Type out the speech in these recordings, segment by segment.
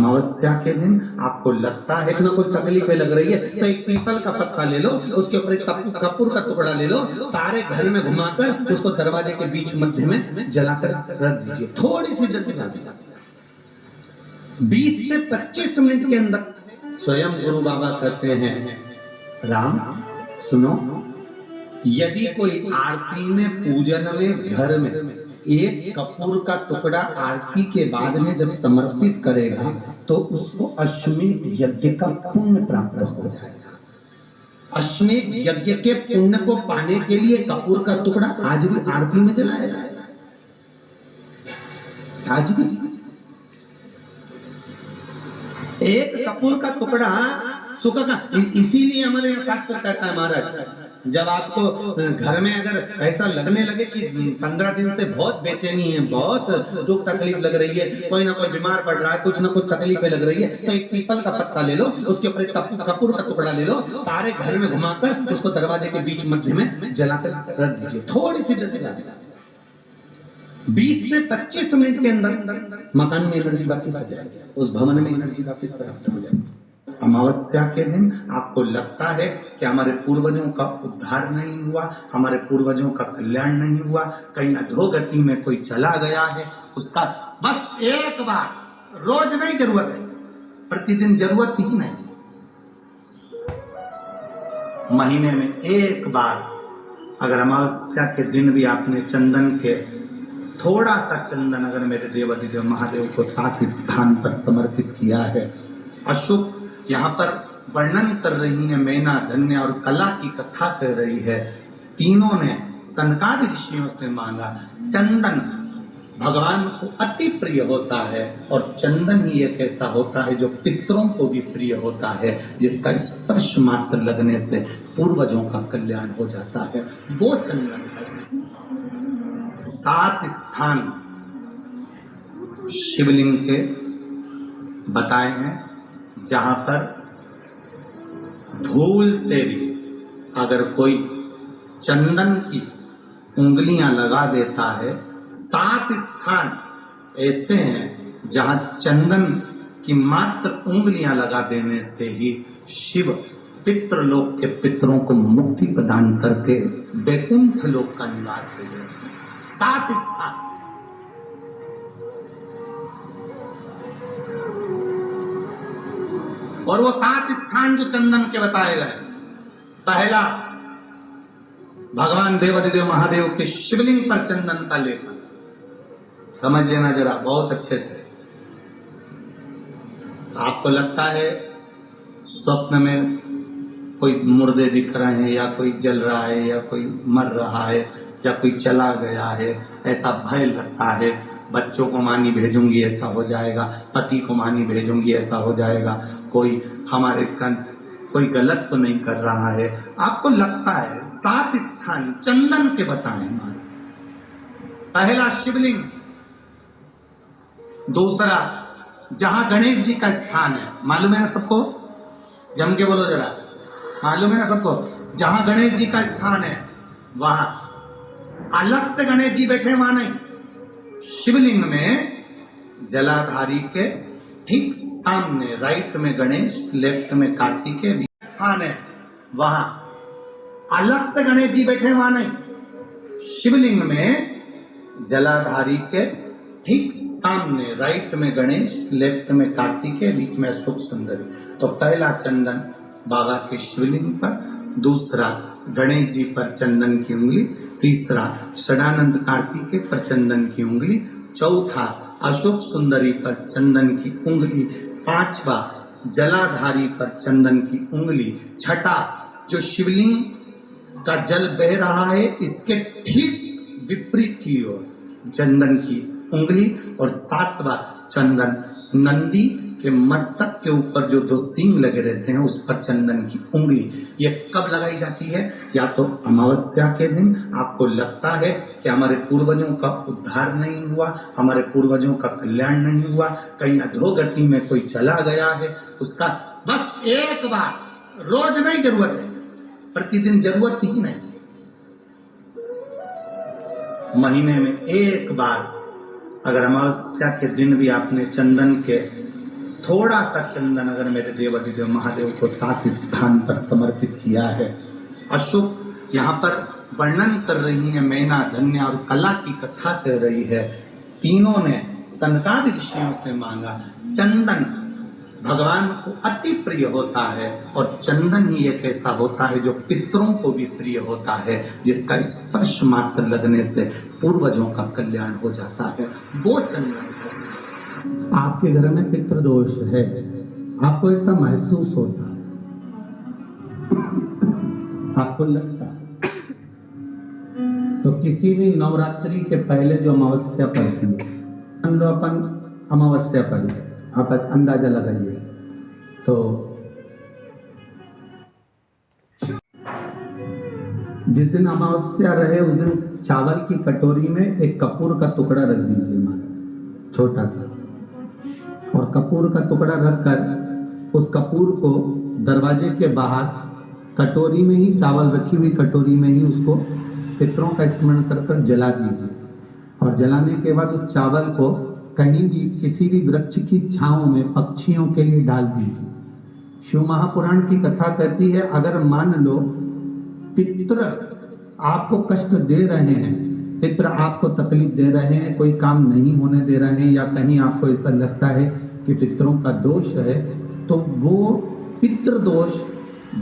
अमावस्या के दिन आपको लगता है कुछ ना कुछ तकलीफें लग रही है, तो एक पीपल का पत्ता ले लो, उसके ऊपर एक कपूर का टुकड़ा ले लो, सारे घर में घुमाकर उसको दरवाजे के बीच मध्य में जलाकर रख दीजिए। थोड़ी सी देर जला दीजिए, 20 से 25 मिनट के अंदर स्वयं गुरु बाबा कहते हैं, राम सुनो, यदि कोई आरती में पूजन में घर में एक कपूर का टुकड़ा आरती के बाद में जब समर्पित करेगा तो उसको अश्वमेध यज्ञ का पुण्य प्राप्त हो जाएगा। अश्वमेध यज्ञ के पुण्य को पाने के लिए कपूर का टुकड़ा आज भी आरती में जलाया जाएगा, आज भी। एक कपूर का टुकड़ा सुखा का, इसीलिए हमारे यहाँ शास्त्र कहता है महाराज, जब आपको घर में अगर ऐसा लगने लगे कि 15 दिन से बहुत बेचैनी है, बहुत दुख तकलीफ लग रही है, कोई ना कोई बीमार पड़ रहा है, कुछ ना कुछ तकलीफें लग रही है, तो एक पीपल का पत्ता ले लो, उसके ऊपर एक कपूर का टुकड़ा ले लो, सारे घर में घुमाकर उसको दरवाजे के बीच मध्य में जलाकर रख दीजिए। थोड़ी सी देर जला दीजिए, 20 से 25 मिनट के अंदर मकान में एनर्जी वापस आ जाएगी, उस भवन में एनर्जी वापस प्राप्त हो जाएगी। अमावस्या के दिन आपको लगता है कि हमारे पूर्वजों का उद्धार नहीं हुआ, हमारे पूर्वजों का कल्याण नहीं हुआ, कहीं अधोगति में कोई चला गया है, उसका बस एक बार, रोज नहीं जरूरत है, प्रतिदिन जरूरत ही नहीं, महीने में एक बार अगर अमावस्या के दिन भी आपने चंदन के थोड़ा सा चंदन अगर मेरे देवाधिदेव महादेव को 7 स्थान पर समर्पित किया है। अशुभ यहाँ पर वर्णन कर रही है मैना, धन्य और कला की कथा कर रही है। तीनों ने सनकादि ऋषियों से मांगा। चंदन भगवान को अति प्रिय होता है और चंदन ही एक ऐसा होता है जो पितरों को भी प्रिय होता है, जिसका स्पर्श मात्र लगने से पूर्वजों का कल्याण हो जाता है। वो चंदन है। 7 स्थान शिवलिंग के बताए हैं, जहां पर धूल से भी अगर कोई चंदन की उंगलियां लगा देता है। 7 स्थान ऐसे हैं जहां चंदन की मात्र उंगलियां लगा देने से ही शिव पितृलोक के पितरों को मुक्ति प्रदान करके वैकुंठ लोक का निवास दे देते हैं। 7 स्थान। और वो 7 स्थान जो चंदन के बताए गए, पहला भगवान देवाधिदेव महादेव के शिवलिंग पर चंदन का लेपन, समझ लेना जरा बहुत अच्छे से। आपको लगता है स्वप्न में कोई मुर्दे दिख रहे हैं, या कोई जल रहा है, या कोई मर रहा है, या कोई चला गया है, ऐसा भय लगता है। बच्चों को मानी भेजूंगी ऐसा हो जाएगा, पति को मानी भेजूंगी ऐसा हो जाएगा, कोई हमारे कोई गलत तो नहीं कर रहा है, आपको लगता है। 7 स्थान चंदन के बताए हमारे। पहला शिवलिंग, दूसरा जहां गणेश जी का स्थान है, मालूम है ना सबको, जम के बोलो जरा, मालूम है ना सबको, जहां गणेश जी का स्थान है वहां अलग से गणेश जी बैठे, वहां नहीं। शिवलिंग में जलाधारी के ठीक सामने राइट में गणेश, लेफ्ट में कार्तिकेय स्थान है, वहां अलग से गणेश जी बैठे, वहां नहीं। शिवलिंग में जलाधारी के ठीक सामने राइट में गणेश, लेफ्ट में कार्तिकेय, बीच में अशोक सुंदरी। तो पहला चंदन बाबा के शिवलिंग पर, दूसरा गणेश जी पर चंदन की उंगली, तीसरा षडानंद कार्तिकेय पर चंदन की उंगली, चौथा अशोक सुंदरी पर चंदन की उंगली, पांचवा जलाधारी पर चंदन की उंगली, छठा जो शिवलिंग का जल बह रहा है इसके ठीक विपरीत की ओर चंदन की उंगली, और 7वां चंदन नंदी के मस्तक के ऊपर जो 2 सींग लगे रहते हैं उस पर चंदन की उंगली। ये कब लगाई जाती है? या तो अमावस्या के दिन आपको लगता है कि हमारे पूर्वजों का उद्धार नहीं हुआ, हमारे पूर्वजों का कल्याण नहीं हुआ, कहीं अधोगति में कोई चला गया है, उसका बस एक बार, रोज नहीं जरूरत है, प्रतिदिन जरूरत ही नहीं, महीने में एक बार अगर अमावस्या के दिन भी आपने चंदन के थोड़ा सा चंदन अगर मेरे देवाधिदेव महादेव को 7 स्थान पर समर्पित किया है। अशुभ यहाँ पर वर्णन कर रही है, मैना धन्य और कला की कथा कर रही है। तीनों ने सनकादि ऋषियों से मांगा। चंदन भगवान को अति प्रिय होता है और चंदन ही एक ऐसा होता है जो पितरों को भी प्रिय होता है, जिसका स्पर्श मात्र लगने से पूर्वजों का कल्याण हो जाता है। वो चंदन है। आपके घर में पितृदोष है, आपको ऐसा महसूस होता है, आपको लगता है, तो किसी भी नवरात्रि के पहले जो अमावस्या पड़ती है, अपन अमावस्या पड़ी है, आप अंदाजा लगाइए, तो जिस दिन अमावस्या रहे उस दिन चावल की कटोरी में एक कपूर का टुकड़ा रख दीजिए, महाराज, छोटा सा, और कपूर का टुकड़ा रखकर उस कपूर को दरवाजे के बाहर कटोरी में ही, चावल रखी हुई कटोरी में ही उसको पितरों का स्मरण कर कर जला दीजिए। और जलाने के बाद उस चावल को कहीं भी किसी भी वृक्ष की छांव में पक्षियों के लिए डाल दीजिए। शिव महापुराण की कथा कहती है, अगर मान लो पितृ आपको कष्ट दे रहे हैं, पितृ आपको तकलीफ दे रहे हैं, कोई काम नहीं होने दे रहे हैं, या कहीं आपको ऐसा लगता है कि पितरों का दोष है, तो वो पितृदोष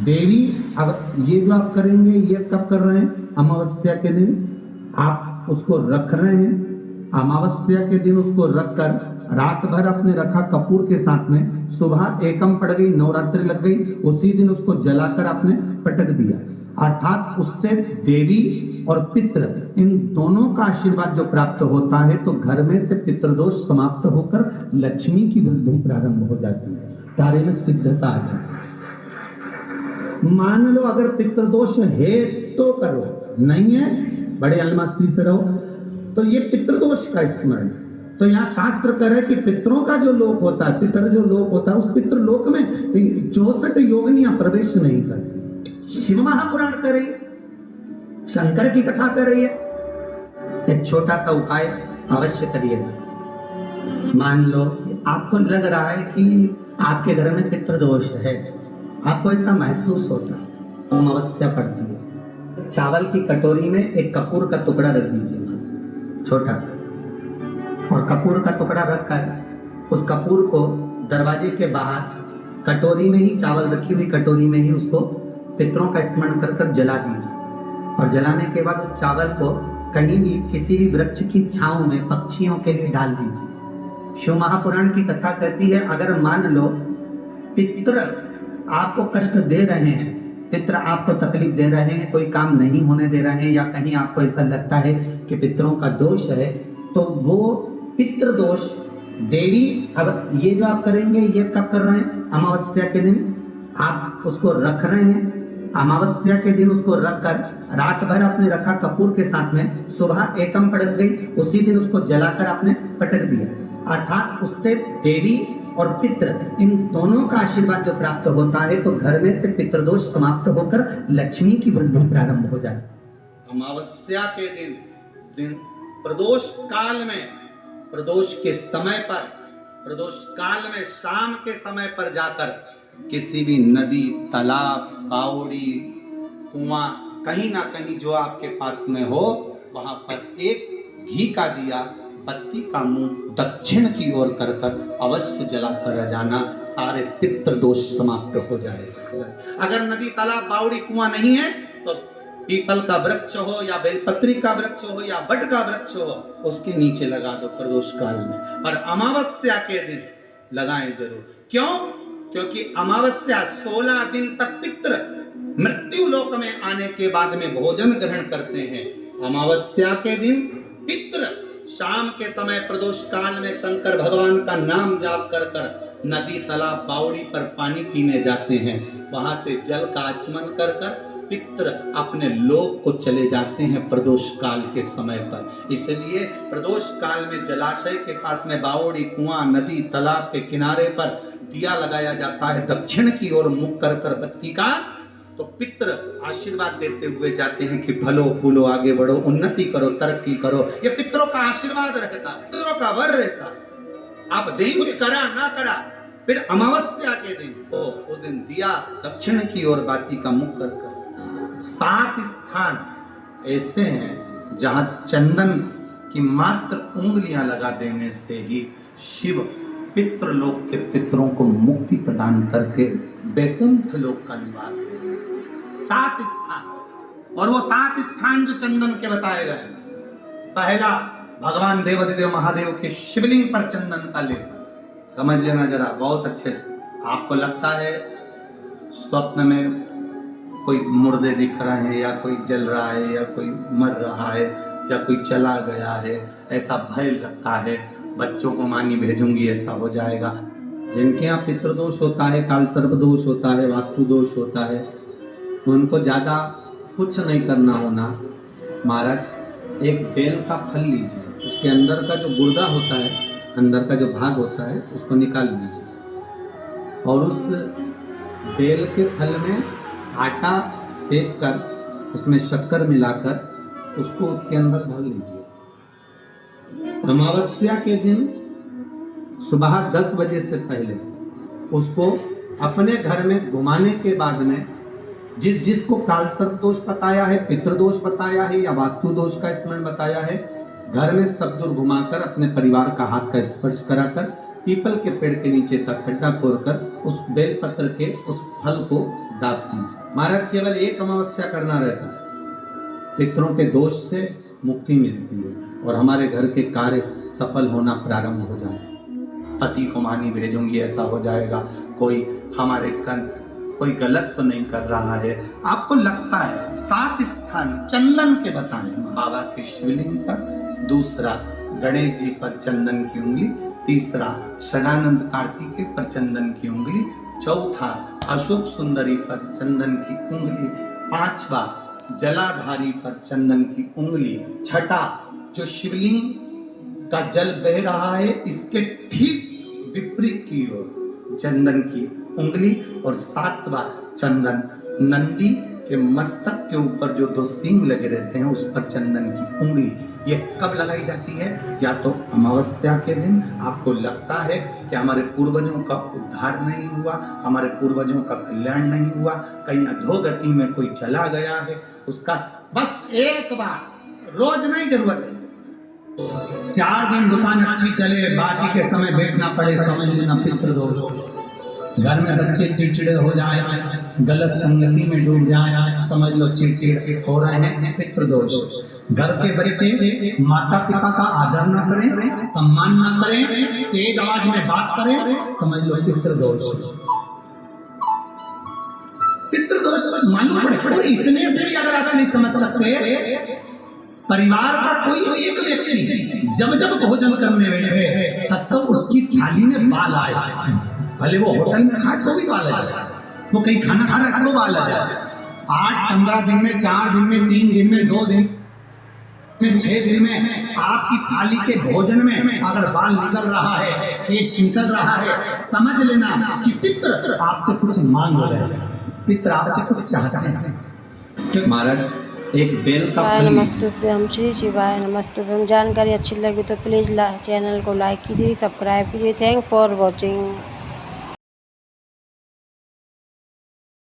देवी, अब ये जो आप करेंगे, ये कब कर रहे हैं? अमावस्या के दिन आप उसको रख रहे हैं। अमावस्या के दिन उसको रखकर रात भर आपने रखा कपूर के साथ में, सुबह एकम पड़ गई, नवरात्रि लग गई, उसी दिन उसको जलाकर आपने पटक दिया। अर्थात उससे देवी और पितृ इन दोनों का आशीर्वाद जो प्राप्त होता है, तो घर में से पितृदोष समाप्त होकर लक्ष्मी की वृद्धि प्रारंभ हो जाती है, कार्य में सिद्धता आ जाती है। मान लो अगर पितृदोष है तो करो, नहीं है बड़े अलमस्ती से रहो, तो ये पितृदोष का स्मरण। तो यहाँ शास्त्र कह रहे कि पितरों का जो लोक होता है, पितर जो लोक होता है, उस पितृलोक में 64 योगिनियां प्रवेश नहीं करती। शिव महापुराण कर रही है, शंकर की कथा कर रही है। एक छोटा सा उपाय अवश्य करिएगा। मान लो आपको लग रहा है कि आपके घर में पितृदोष है, आपको ऐसा महसूस होता है, अमावस्या पड़ती है, चावल की कटोरी में एक कपूर का टुकड़ा रख दीजिए, छोटा सा, और कपूर का टुकड़ा रखकर उस कपूर को दरवाजे के बाहर कटोरी में ही, चावल रखी हुई कटोरी में ही उसको पितरों का स्मरण कर कर जला दीजिए। और जलाने के बाद उस चावल को कहीं भी किसी भी वृक्ष की छांव में पक्षियों के लिए डाल दीजिए। शिव महापुराण की कथा कहती है, अगर मान लो पितृ आपको कष्ट दे रहे हैं, पितृ आपको तकलीफ दे रहे हैं, कोई काम नहीं होने दे रहे हैं, या कहीं आपको ऐसा लगता है कि पितरों का दोष है, तो वो पितृदोष देवी, अब ये जो आप करेंगे, ये कब कर रहे हैं? अमावस्या के दिन आप उसको रख रहे हैं। अमावस्या के दिन उसको रखकर रात भर आपने रखा कपूर के साथ में, सुबह एकम पड़ गई, उसी दिन उसको जलाकर आपने पटक दिया। अर्थात उससे देवी और पितृ इन दोनों का आशीर्वाद जो प्राप्त होता है, तो घर में से पितृदोष समाप्त होकर लक्ष्मी की वृद्धि प्रारंभ हो जाए। अमावस्या के दिन प्रदोष काल में, प्रदोष के समय पर, प्रदोष काल में शाम के समय पर जाकर किसी भी नदी, तालाब, बावड़ी, कुआं, कहीं ना कहीं जो आपके पास में हो, वहां पर एक घी का दिया, बत्ती का मुंह दक्षिण की ओर कर कर अवश्य जलाकर जाना, सारे पितृदोष समाप्त हो जाएगा। अगर नदी, तालाब, बावड़ी, कुआं नहीं है, तो पीपल का वृक्ष हो या बेलपत्री का वृक्ष हो या बट का वृक्ष हो, उसके नीचे लगा दो प्रदोष काल में। पर अमावस्या के दिन लगाएं जरूर। क्यों? क्योंकि अमावस्या 16 दिन तक पितृ मृत्यु लोक में आने के बाद में भोजन ग्रहण करते हैं। अमावस्या के दिन पितृ शाम के समय प्रदोष काल में शंकर भगवान का नाम जाप कर कर नदी, तालाब, बावड़ी पर पानी पीने जाते हैं। वहां से जल का आचमन कर कर पितृ अपने लोक को चले जाते हैं प्रदोष काल के समय पर। इसलिए प्रदोष काल में जलाशय के पास में बावड़ी, कुआं, नदी, तालाब के किनारे पर दिया लगाया जाता है, दक्षिण की ओर मुख कर कर बत्ती का, तो पितृ आशीर्वाद देते हुए जाते हैं कि फलो फूलो, आगे बढ़ो, उन्नति करो, तरक्की करो। ये पितरों का आशीर्वाद रहता है, पितरों का वर रहता है। आप दें कुछ करा ना करा, फिर अमावस्या के दिन उस दिन दिया दक्षिण की ओर बाती का मुख कर 7 स्थान ऐसे हैं जहां चंदन की मात्र उंगलियां लगा देने से ही शिव पितृलोक के पितरों को मुक्ति प्रदान करके वैकुंठ लोक का निवास देंगे। 7 स्थान, और वो 7 स्थान जो चंदन के बताए गए, पहला भगवान देवाधिदेव महादेव के शिवलिंग पर चंदन का लेपन। समझ लेना जरा बहुत अच्छे से। आपको लगता है स्वप्न में कोई मुर्दे दिख रहे हैं, या कोई जल रहा है, या कोई मर रहा है, या कोई चला गया है, ऐसा भय लगता है, बच्चों को मानी भेजूंगी ऐसा हो जाएगा। जिनके यहाँ पितृदोष होता है, काल सर्प दोष होता है, वास्तु दोष होता है, उनको ज्यादा कुछ नहीं करना होना। महाराज एक बेल का फल लीजिए, उसके अंदर का जो गुर्दा होता है, अंदर का जो भाग होता है, उसको निकाल लीजिए और उस बेल के फल में आटा सेक कर उसमें शक्कर मिलाकर उसको उसके अंदर भर लीजिए। अमावस्या के दिन सुबह 10 बजे से पहले उसको अपने घर में घुमाने के बाद में जिसको काल सर्प दोष बताया है, पितृदोष बताया है, या वास्तु दोष का स्मरण बताया है, घर में सब दूर घुमाकर अपने परिवार का हाथ का स्पर्श कराकर पीपल के पेड़ के नीचे तक खड्डा खोदकर उस बेलपत्र के उस फल को दाब कीजिए। महाराज केवल एक अमावस्या करना रहता है, पितरों के दोष से मुक्ति मिलती है और हमारे घर के कार्य सफल होना प्रारंभ हो जाए। पति को मानी भेजूंगी ऐसा हो जाएगा। कोई हमारे कोई गलत तो नहीं कर रहा है। आपको लगता है 7 स्थान चंदन के बताएं, बाबा के शिवलिंग पर, दूसरा गणेश जी पर चंदन की उंगली, तीसरा सदानंद कार्तिकेय पर चंदन की उंगली, चौथा अशोक सुंदरी पर चंदन की उंगली, पांचवा जलाधारी पर चंदन की उंगली, छठा जो शिवलिंग का जल बह रहा है इसके ठीक विपरीत की ओर चंदन की उंगली, और 7वां चंदन नंदी के मस्तक के ऊपर जो 2 सींग लगे रहते हैं उस पर चंदन की उंगली। ये कब लगाई जाती है? या तो अमावस्या के दिन। आपको लगता है कि हमारे पूर्वजों का उद्धार नहीं हुआ, हमारे पूर्वजों का कल्याण नहीं हुआ, कहीं अधोगति में कोई चला गया है, उसका बस एक बार, रोज नहीं जरूरत है, 4 दिन दुकान अच्छी चले, बाकी के समय बैठना पड़े, समझ लेना पितृदोष। घर में बच्चे चिड़चिड़े हो जाए, गलत संगति में डूब जाए, समझ लो चिड़चिड़ हो रहे हैं, पितृदोष। घर के बच्चे माता पिता का आदर न करें, सम्मान न करें, तेज आवाज में बात करें, समझ लो पितृदोष। पितृदोष मालूम पड़े, इतने से भी अगर आप नहीं समझ सकते, परिवार का कोई एक व्यक्ति जब जब भोजन करने बैठे तब तक उसकी थाली में बाल आए, भले वो होटल में खाए तो भी बाल आए, वो कहीं खाना खा रहा है तो बाल आ जाए। 8-15 दिन में, 4 दिन में, 3 दिन में, 2 दिन में, 6 दिन में आपकी थाली के भोजन में अगर बाल निकल रहा है, केश निकल रहा है, समझ लेना कि पितृ आपसे कुछ मांग रहे हैं, पितृ आपसे कुछ चाहते हैं। महाराज एक बेल का फल। नमस्तुभ्यम श्री शिवाय नमस्तुभ्यम। जानकारी अच्छी लगी तो प्लीज़ चैनल को लाइक कीजिए, सब्सक्राइब कीजिए। Thank for watching.